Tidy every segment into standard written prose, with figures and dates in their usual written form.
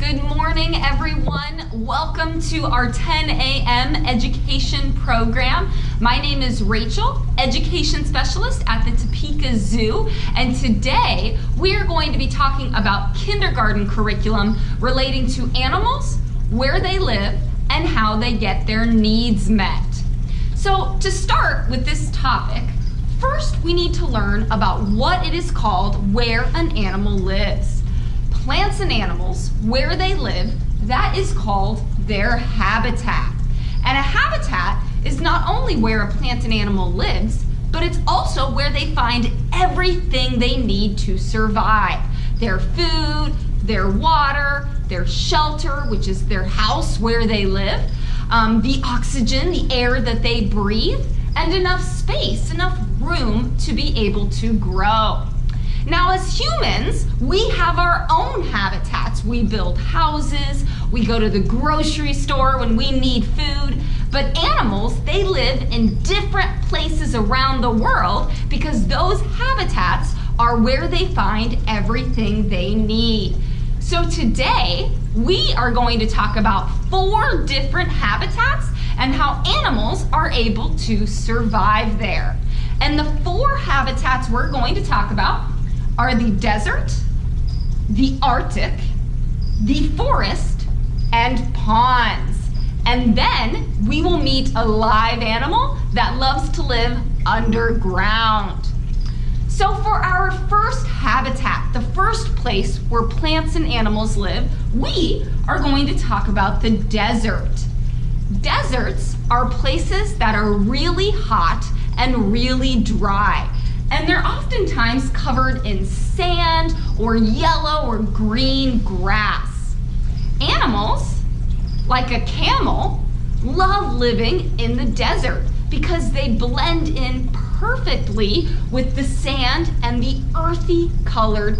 Good morning, everyone. Welcome to our 10 a.m. education program. My name is Rachel, education specialist at the Topeka Zoo, and today we are going to be talking about kindergarten curriculum relating to animals, where they live, and how they get their needs met. So to start with this topic, first we need to learn about what it is called where an animal lives. Plants and animals, where they live, that is called their habitat. And a habitat is not only where a plant and animal lives, but it's also where they find everything they need to survive. Their food, their water, their shelter, which is their house where they live, the oxygen, the air that they breathe, and enough space, enough room to be able to grow. Now, as humans, we have our own habitats. We build houses, we go to the grocery store when we need food, but animals, they live in different places around the world because those habitats are where they find everything they need. So today, we are going to talk about 4 different habitats and how animals are able to survive there. And the 4 habitats we're going to talk about are the desert, the Arctic, the forest, and ponds. And then we will meet a live animal that loves to live underground. So for our first habitat, the first place where plants and animals live, we are going to talk about the desert. Deserts are places that are really hot and really dry. And they're oftentimes covered in sand or yellow or green grass. Animals, like a camel, love living in the desert because they blend in perfectly with the sand and the earthy colored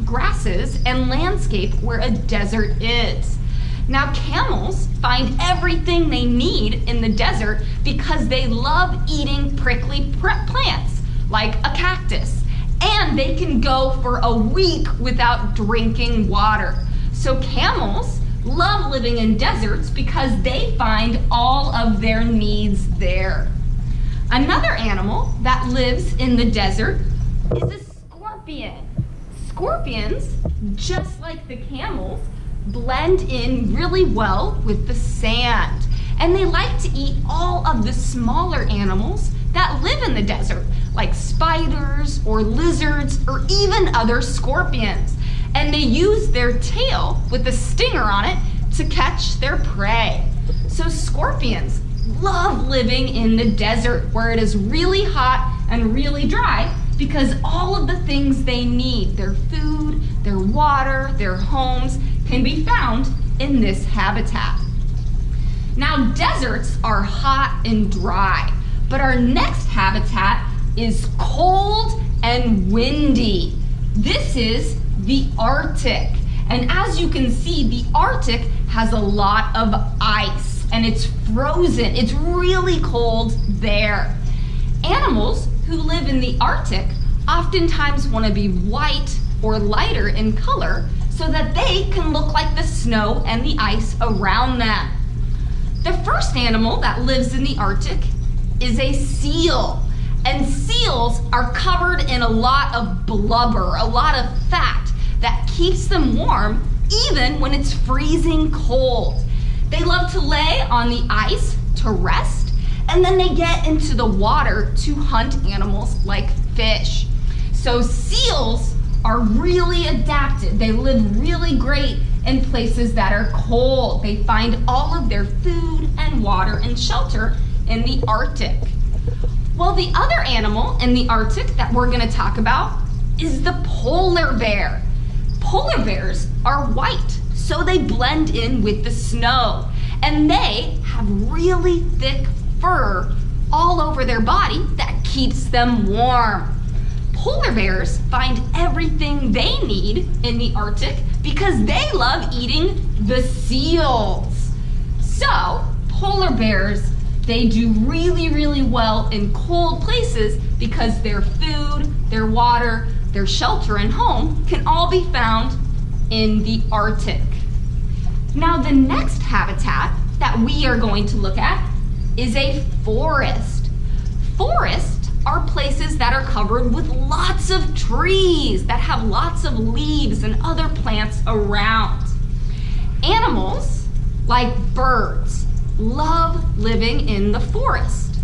grasses and landscape where a desert is. Now, camels find everything they need in the desert because they love eating prickly plants, like a cactus, and they can go for a week without drinking water. So camels love living in deserts because they find all of their needs there. Another animal that lives in the desert is a scorpion. Scorpions, just like the camels, blend in really well with the sand, and they like to eat all of the smaller animals that live in the desert, like spiders or lizards or even other scorpions. And they use their tail with a stinger on it to catch their prey. So scorpions love living in the desert where it is really hot and really dry because all of the things they need, their food, their water, their homes, can be found in this habitat. Now, deserts are hot and dry, but our next habitat is cold and windy. This is the Arctic. And as you can see, the Arctic has a lot of ice and it's frozen. It's really cold there. Animals who live in the Arctic oftentimes want to be white or lighter in color so that they can look like the snow and the ice around them. The first animal that lives in the Arctic is a seal. And seals are covered in a lot of blubber, a lot of fat that keeps them warm even when it's freezing cold. They love to lay on the ice to rest, and then they get into the water to hunt animals like fish. So seals are really adapted. They live really great in places that are cold. They find all of their food and water and shelter in the Arctic. Well, the other animal in the Arctic that we're going to talk about is the polar bear. Polar bears are white, so they blend in with the snow. And they have really thick fur all over their body that keeps them warm. Polar bears find everything they need in the Arctic because they love eating the seals. So, polar bears, they do really, really well in cold places because their food, their water, their shelter and home can all be found in the Arctic. Now the next habitat that we are going to look at is a forest. Forests are places that are covered with lots of trees that have lots of leaves and other plants around. Animals, like birds, love living in the forest.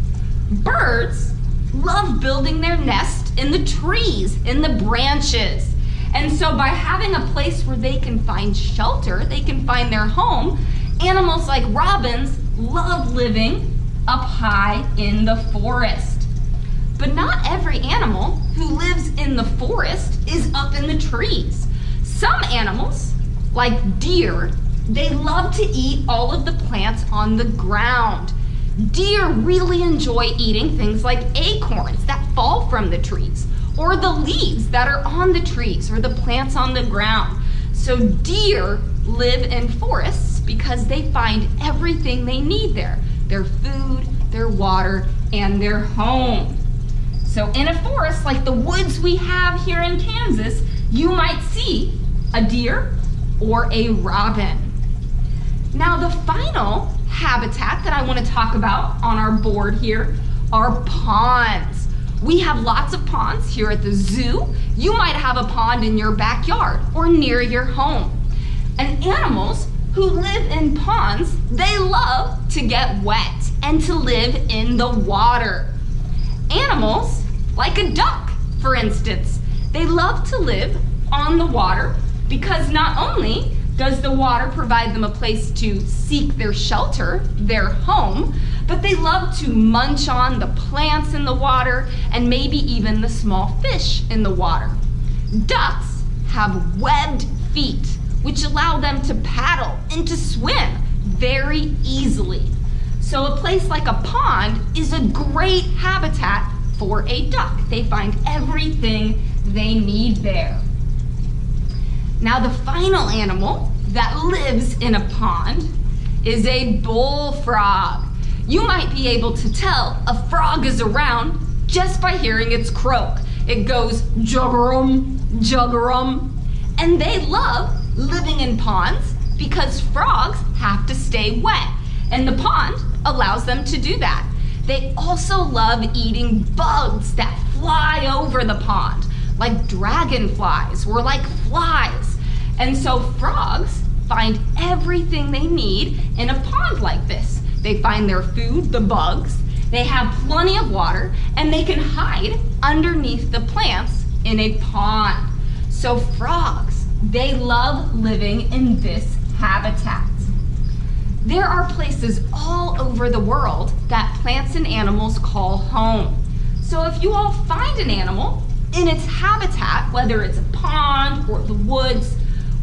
Birds love building their nest in the trees, in the branches. And so by having a place where they can find shelter, they can find their home, animals like robins love living up high in the forest. But not every animal who lives in the forest is up in the trees. Some animals, like deer, they love to eat all of the plants on the ground. Deer really enjoy eating things like acorns that fall from the trees, or the leaves that are on the trees, or the plants on the ground. So deer live in forests because they find everything they need there: their food, their water, and their home. So in a forest like the woods we have here in Kansas, you might see a deer or a robin. Now the final habitat that I want to talk about on our board here are ponds. We have lots of ponds here at the zoo. You might have a pond in your backyard or near your home. And animals who live in ponds, they love to get wet and to live in the water. Animals, like a duck, for instance, they love to live on the water because not only does the water provide them a place to seek their shelter, their home, but they love to munch on the plants in the water and maybe even the small fish in the water. Ducks have webbed feet, which allow them to paddle and to swim very easily. So a place like a pond is a great habitat for a duck. They find everything they need there. Now the final animal that lives in a pond is a bullfrog. You might be able to tell a frog is around just by hearing its croak. It goes juggerum, juggerum, and they love living in ponds because frogs have to stay wet, and the pond allows them to do that. They also love eating bugs that fly over the pond, like dragonflies or like flies. And so frogs find everything they need in a pond like this. They find their food, the bugs, they have plenty of water, and they can hide underneath the plants in a pond. So frogs, they love living in this habitat. There are places all over the world that plants and animals call home. So if you all find an animal in its habitat, whether it's a pond or the woods,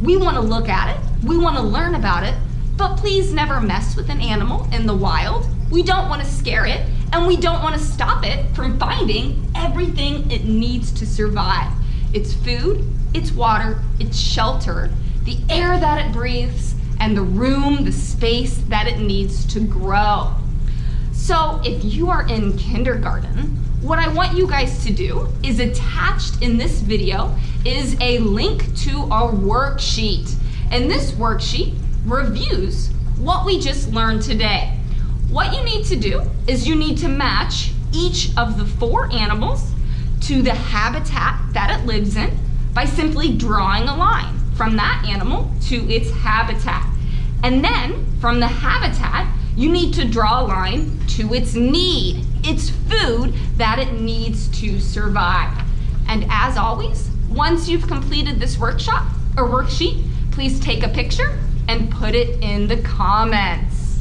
we want to look at it, we want to learn about it, but please never mess with an animal in the wild. We don't want to scare it, and we don't want to stop it from finding everything it needs to survive. Its food, its water, its shelter, the air that it breathes, and the room, the space that it needs to grow. So if you are in kindergarten, what I want you guys to do is attached in this video is a link to a worksheet. And this worksheet reviews what we just learned today. What you need to do is you need to match each of the 4 animals to the habitat that it lives in by simply drawing a line from that animal to its habitat. And then from the habitat, you need to draw a line to its need, its food that it needs to survive. And as always, once you've completed this worksheet, please take a picture and put it in the comments.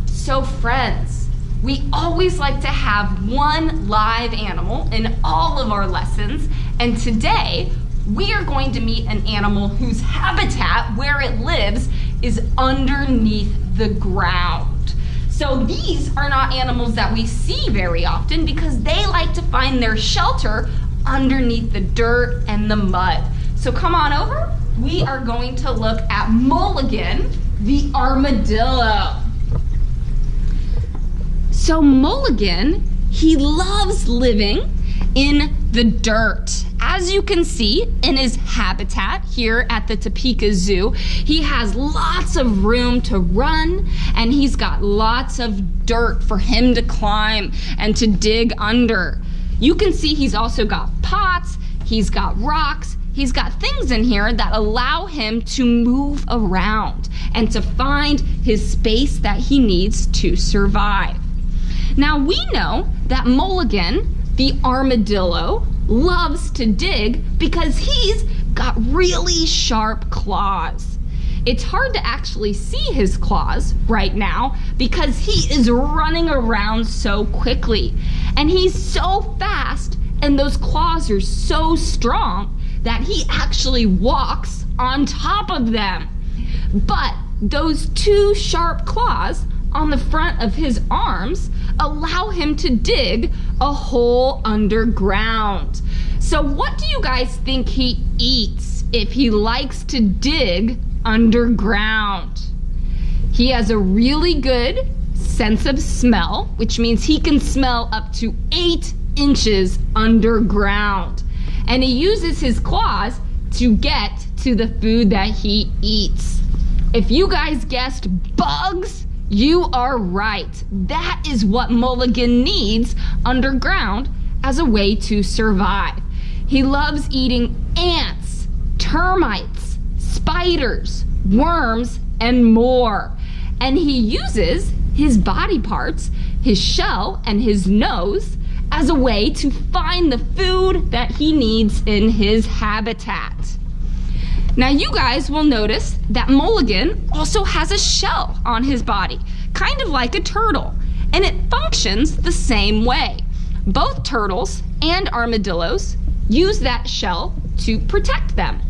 So friends, we always like to have one live animal in all of our lessons, and today we are going to meet an animal whose habitat, where it lives, is underneath the ground. So these are not animals that we see very often because they like to find their shelter underneath the dirt and the mud. So come on over. We are going to look at Mulligan the Armadillo. So Mulligan, he loves living in the dirt. As as you can see in his habitat here at the Topeka Zoo, he has lots of room to run, and he's got lots of dirt for him to climb and to dig under. You can see he's also got pots, he's got rocks, he's got things in here that allow him to move around and to find his space that he needs to survive. Now we know that Mulligan the armadillo loves to dig because he's got really sharp claws. It's hard to actually see his claws right now because he is running around so quickly. And he's so fast and those claws are so strong that he actually walks on top of them. But those two sharp claws on the front of his arms allow him to dig a hole underground. So what do you guys think he eats if he likes to dig underground? He has a really good sense of smell, which means he can smell up to 8 inches underground. And he uses his claws to get to the food that he eats. If you guys guessed bugs, you are right. That is what Mulligan needs underground as a way to survive. He loves eating ants, termites, spiders, worms, and more. And he uses his body parts, his shell and his nose, as a way to find the food that he needs in his habitat. Now you guys will notice that Mulligan also has a shell on his body, kind of like a turtle, and it functions the same way. Both turtles and armadillos use that shell to protect them.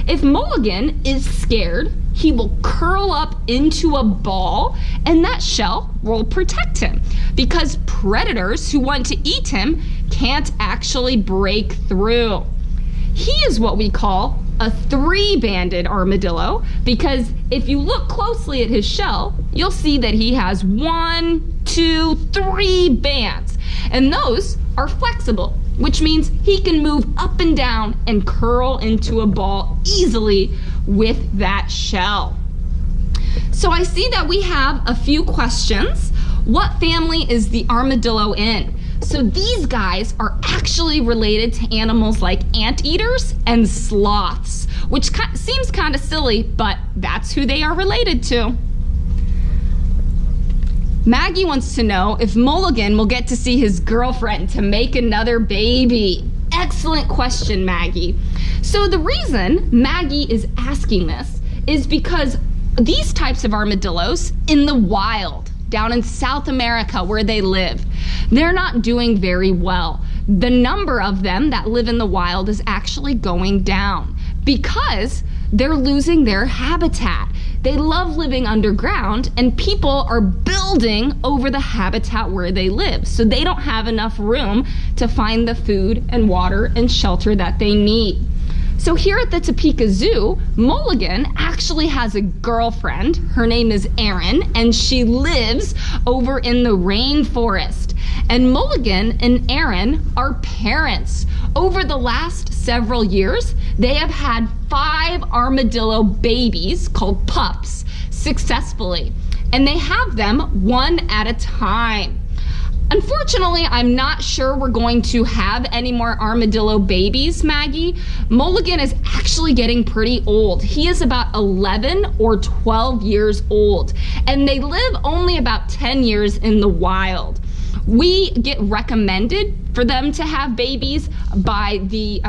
If Mulligan is scared, he will curl up into a ball and that shell will protect him because predators who want to eat him can't actually break through. He is what we call a 3-banded armadillo because if you look closely at his shell, you'll see that he has 1, 2, 3 bands, and those are flexible, which means he can move up and down and curl into a ball easily with that shell. So I see that we have a few questions. What family is the armadillo in? So these guys are actually related to animals like anteaters and sloths, which seems kind of silly, but that's who they are related to. Maggie wants to know if Mulligan will get to see his girlfriend to make another baby. Excellent question, Maggie. So the reason Maggie is asking this is because these types of armadillos in the wild, down in South America where they live, they're not doing very well. The number of them that live in the wild is actually going down because they're losing their habitat. They love living underground and people are building over the habitat where they live. So they don't have enough room to find the food and water and shelter that they need. So here at the Topeka Zoo, Mulligan actually has a girlfriend. Her name is Erin, and she lives over in the rainforest. And Mulligan and Erin are parents. Over the last several years, they have had 5 armadillo babies called pups successfully. And they have them one at a time. Unfortunately, I'm not sure we're going to have any more armadillo babies, Maggie. Mulligan is actually getting pretty old. He is about 11 or 12 years old, and they live only about 10 years in the wild. We get recommended for them to have babies by the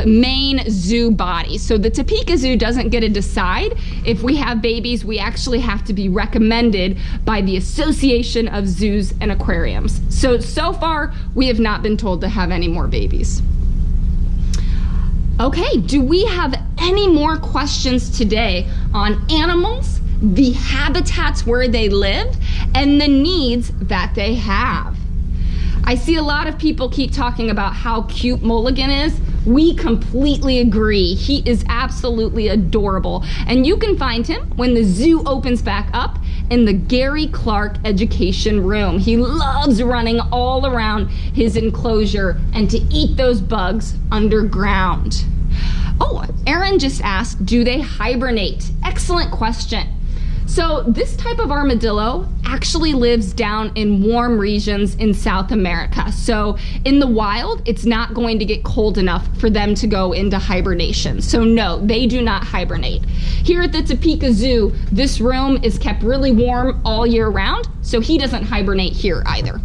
main zoo body. So the Topeka Zoo doesn't get to decide if we have babies. We actually have to be recommended by the Association of Zoos and Aquariums. So far, we have not been told to have any more babies. Okay, do we have any more questions today on animals, the habitats where they live, and the needs that they have? I see a lot of people keep talking about how cute Mulligan is. We completely agree. He is absolutely adorable. And you can find him when the zoo opens back up in the Gary Clark Education Room. He loves running all around his enclosure and to eat those bugs underground. Oh, Aaron just asked, do they hibernate? Excellent question. So this type of armadillo actually lives down in warm regions in South America. So in the wild, it's not going to get cold enough for them to go into hibernation. So no, they do not hibernate. Here at the Topeka Zoo, this room is kept really warm all year round, so he doesn't hibernate here either.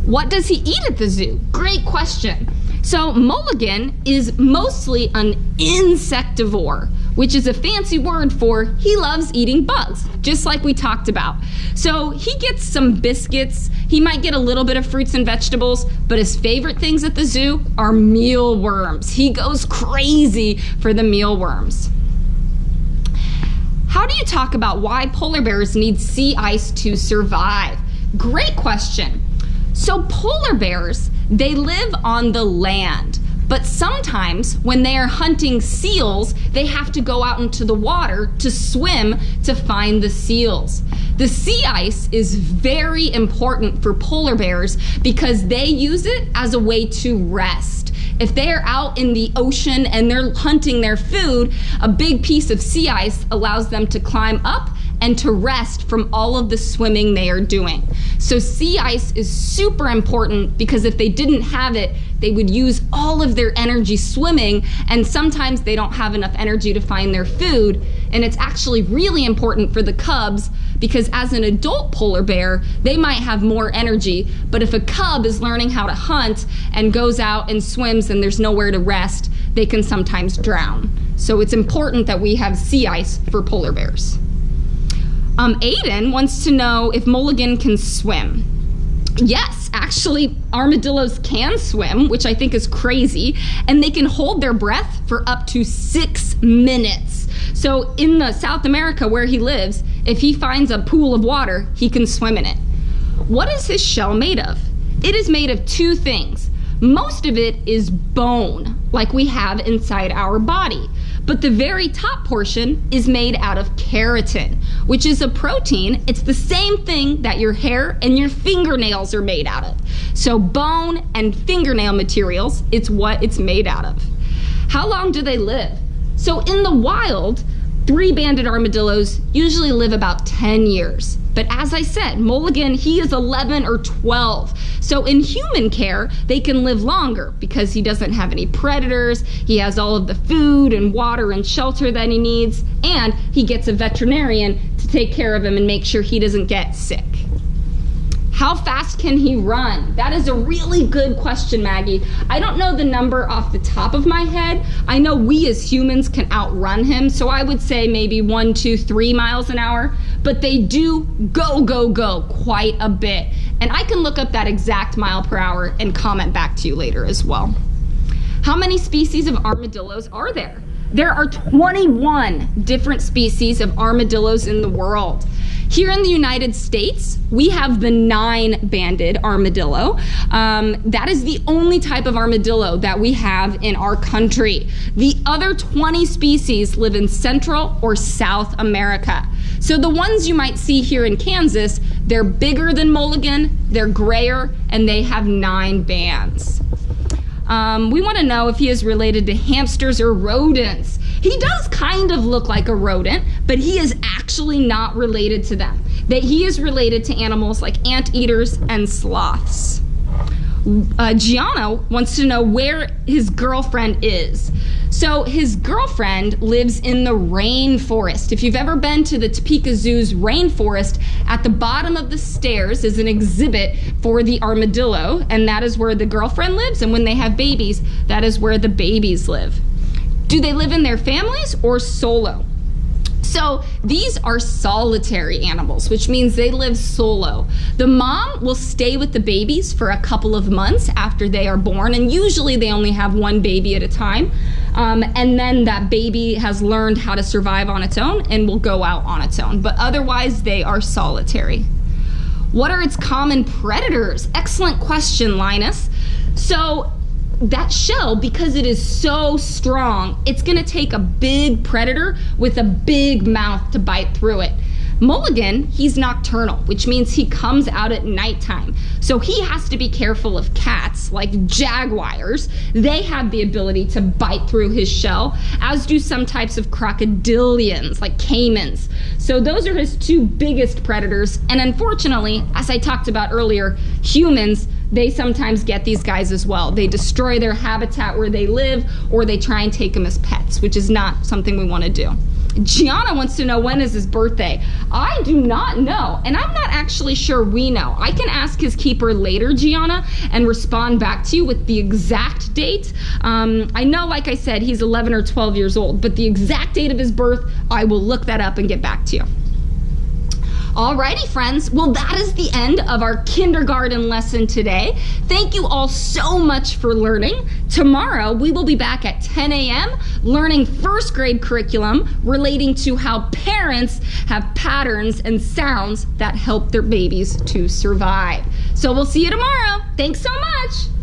What does he eat at the zoo? Great question. So Mulligan is mostly an insectivore, which is a fancy word for he loves eating bugs, just like we talked about. So he gets some biscuits, he might get a little bit of fruits and vegetables, but his favorite things at the zoo are mealworms. He goes crazy for the mealworms. How do you talk about why polar bears need sea ice to survive? Great question. So polar bears, they live on the land, but sometimes when they are hunting seals, they have to go out into the water to swim to find the seals. The sea ice is very important for polar bears because they use it as a way to rest. If they are out in the ocean and they're hunting their food, a big piece of sea ice allows them to climb up and to rest from all of the swimming they are doing. So sea ice is super important because if they didn't have it, they would use all of their energy swimming, and sometimes they don't have enough energy to find their food. And it's actually really important for the cubs because as an adult polar bear, they might have more energy, but if a cub is learning how to hunt and goes out and swims and there's nowhere to rest, they can sometimes drown. So it's important that we have sea ice for polar bears. Aiden wants to know if Mulligan can swim. Yes, actually, armadillos can swim, which I think is crazy, and they can hold their breath for up to 6 minutes. So in the South America where he lives, if he finds a pool of water, he can swim in it. What is his shell made of? It is made of 2 things. Most of it is bone, like we have inside our body. But the very top portion is made out of keratin, which is a protein. It's the same thing that your hair and your fingernails are made out of. So bone and fingernail materials, it's what it's made out of. How long do they live? So in the wild, 3-banded armadillos usually live about 10 years. But as I said, Mulligan, he is 11 or 12. So in human care, they can live longer because he doesn't have any predators, he has all of the food and water and shelter that he needs, and he gets a veterinarian to take care of him and make sure he doesn't get sick. How fast can he run? That is a really good question, Maggie. I don't know the number off the top of my head. I know we as humans can outrun him, so I would say maybe 1, 2, 3 miles an hour, but they do go quite a bit. And I can look up that exact mile per hour and comment back to you later as well. How many species of armadillos are there? There are 21 different species of armadillos in the world. Here in the United States, we have the 9-banded armadillo. That is the only type of armadillo that we have in our country. The other 20 species live in Central or South America. So the ones you might see here in Kansas, they're bigger than Mulligan, they're grayer, and they have 9 bands. We want to know if he is related to hamsters or rodents. He does kind of look like a rodent, but he is actually not related to them. He is related to animals like anteaters and sloths. Gianna wants to know where his girlfriend is. So his girlfriend lives in the rainforest. If you've ever been to the Topeka Zoo's rainforest, at the bottom of the stairs is an exhibit for the armadillo, and that is where the girlfriend lives, and when they have babies, that is where the babies live. Do they live in their families or solo? So these are solitary animals, which means they live solo. The mom will stay with the babies for a couple of months after they are born, and usually they only have 1 baby at a time. And then that baby has learned how to survive on its own and will go out on its own. But otherwise, they are solitary. What are its common predators? Excellent question, Linus. So that shell, because it is so strong, it's gonna take a big predator with a big mouth to bite through it. Mulligan, he's nocturnal, which means he comes out at nighttime. So he has to be careful of cats, like jaguars. They have the ability to bite through his shell, as do some types of crocodilians, like caimans. So those are his two biggest predators. And unfortunately, as I talked about earlier, humans, they sometimes get these guys as well. They destroy their habitat where they live, or they try and take them as pets, which is not something we want to do. Gianna wants to know, when is his birthday? I do not know, and I'm not actually sure we know. I can ask his keeper later, Gianna, and respond back to you with the exact date. I know, like I said, he's 11 or 12 years old, but the exact date of his birth, I will look that up and get back to you. Alrighty, friends. Well, that is the end of our kindergarten lesson today. Thank you all so much for learning. Tomorrow, we will be back at 10 a.m. learning first grade curriculum relating to how parents have patterns and sounds that help their babies to survive. So we'll see you tomorrow. Thanks so much.